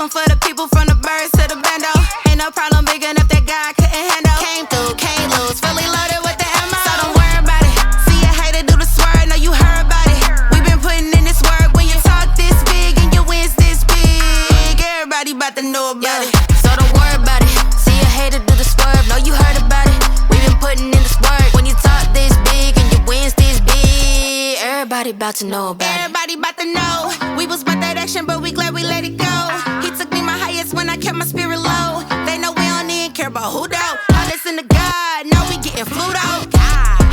one for the people from the birds to the bando. Ain't no problem big enough that God couldn't handle. Came through, can't lose, fully loaded with the ammo. So don't worry about it. See a hater do the swerve, know you heard about it. We been putting in this work. When you talk this big and your wins this big, everybody about to know about it. So don't worry about it. See a hater do the swerve, know you heard about it. We been putting in this work. When you talk this big and your wins this big, everybody about to know about it. Everybody about to know. We was about that action, but we glad we let it go. He took me my highest when I kept my spirit low. They know we don't even care about who though. I listen to God, now we getting flued out.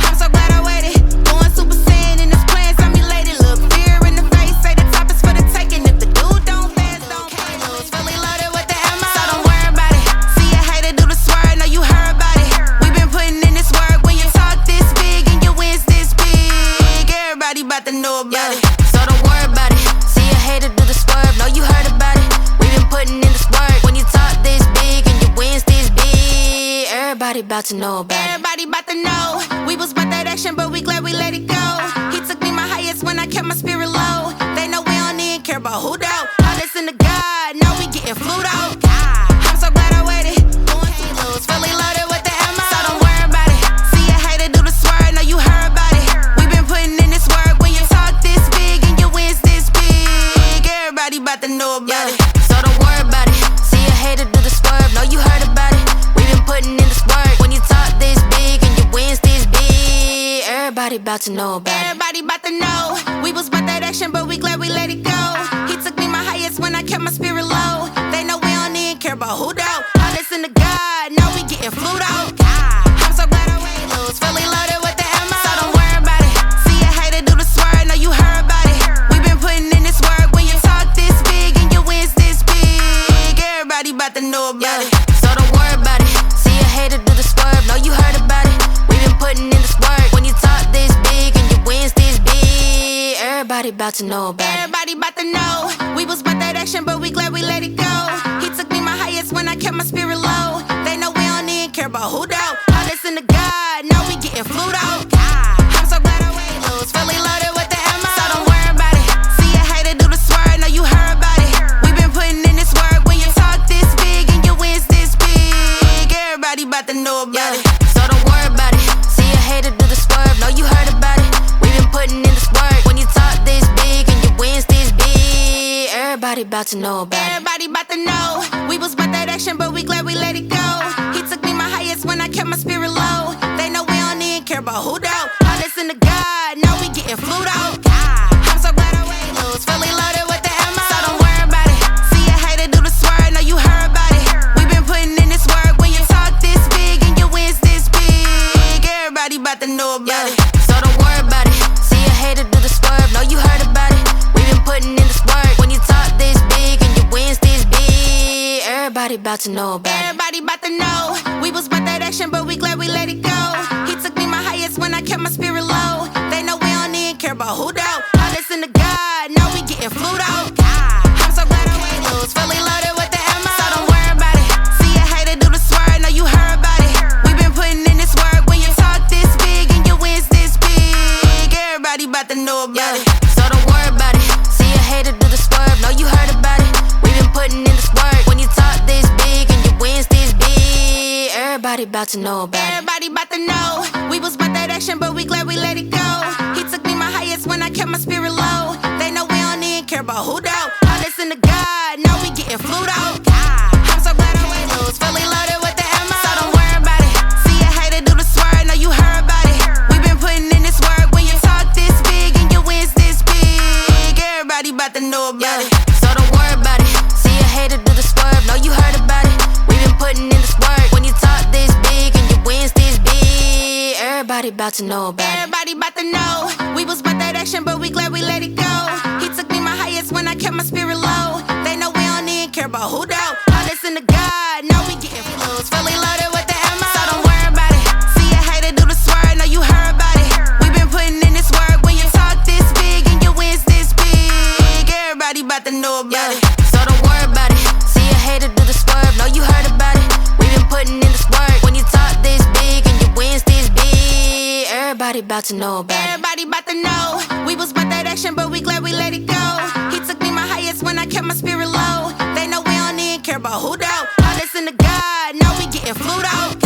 I'm so glad I waited. Going Super Saiyan in this plan, simulated. Look fear in the face, say the top is for the taking. If the dude don't fast, don't play. It's fully loaded with the ammo. So don't worry about it. See a hater do the swerve, know you heard about it. We been putting in this work. When you talk this big and your wins this big, everybody about to know about it. So don't worry about it. See a hater do the swerve, know you heard about it. We been putting in this work. When you talk this big and your wins this big, everybody about to know about it. Everybody about to know. We was about that action, but we glad we let it go. He took me my highest when I kept my spirit low. They know we don't even care about who though. I listen to God, now we getting flued out. I'm so glad I waited. Going to lose, fully loaded with the ammo. So don't worry about it. See a hater do the swerve, know you heard about it. We been putting in this work. When you talk this big and your wins this big, everybody about to know about it. So don't worry about it. See a hater do the swerve, know you heard about it. We been putting in this work. When you talk this big and your wins this big, everybody about to know about it. Everybody about to know. We was about that action, but we glad we let it go. He took me my highest when I kept my spirit low. They know we don't even care about who though. I listen to God, now we getting flued out. I'm so glad I waited. Lose, fully loaded with the ammo. So don't worry about it. See a hater do the swerve, know you heard about it. We been putting in this work. When you talk this big and your wins this big, everybody about to know about it. So don't worry about it. See a hater do the swerve, know you heard about it. We been putting in this work. When you talk this big and your wins this big, everybody about to know about it. Everybody about to know. We was about that action, but we glad we let it go. He took me my highest when I kept my spirit low. They know we don't even care about who though. I listen to God, now we getting flued out. I'm so glad I waited. Lose, fully loaded with the ammo. So don't worry about it. See a hater do the swerve, know you heard about it. We been putting in this work. When you talk this big and your wins this big, everybody about to know about it. So don't worry about it. See a hater do the swerve, know you heard about it. We been putting in this work. When you talk this big and your wins this big, everybody about to know about it. Everybody about to know. We was about that action, but we glad we let it go. He took me my highest when I kept my spirit low. They know we don't even care about who though. I listen to God, now we getting flued out. I'm so glad I waited. Lose, fully loaded with the ammo. So don't worry about it. See a hater do the swerve, know you heard about it. We been putting in this work. When you talk this big and your wins this big, everybody about to know about it. So don't worry about it. See a hater do the swerve, know you heard about it. We been putting in this work. When you talk this big and your wins this big, everybody about to know about it. Everybody about to know. We was about that action, but we glad we let it go. He took me my highest when I kept my spirit low. They know we don't even care about who though. I listen to God, now we getting flued out. I'm so glad I waited. Lose, fully loaded with the ammo. So don't worry about it. See a hater do the swerve, know you heard about it. We been putting in this work. When you talk this big and your wins this big, everybody about to know about it. So don't worry about it. See a hater do the swerve, know you heard about it. We been putting in this work. When you talk this big and your wins this big, everybody about to know about it. Everybody about to know. We was about that action, but we glad we let it go. He took me my highest when I kept my spirit low. They know we don't even care about who though. I listen to God, now we getting flued out. I'm so glad I waited. Lose, fully loaded with the ammo. So don't worry about it. See a hater do the swerve, know you heard about it. We been putting in this work. When you talk this big and your wins this big, everybody about to know about it. So don't worry about it. See a hater do the swerve, know you heard about it. We been putting in this work. When you talk this big and your wins this big, everybody about to know about it. Everybody about to know. We was about that action, but we glad we let it go. He took me my highest when I kept my spirit low. They know we don't even care about who though. I listen to God, now we getting flued. Fully loaded with the ammo. So don't worry about it. See a hater do the swerve, know you heard about it. We been putting in this work. When you talk this big and your wins this big, everybody about to know about it. So don't worry about it. See a hater do the swerve, know you heard about it. We been putting in this work. When you talk this big and your wins this big, everybody about to know about it. Everybody about to know. We was about that action, but we glad we let it go. He took me my highest when I kept my spirit low. They know we don't care about who doubt. Honest in the God, now we getting flued out.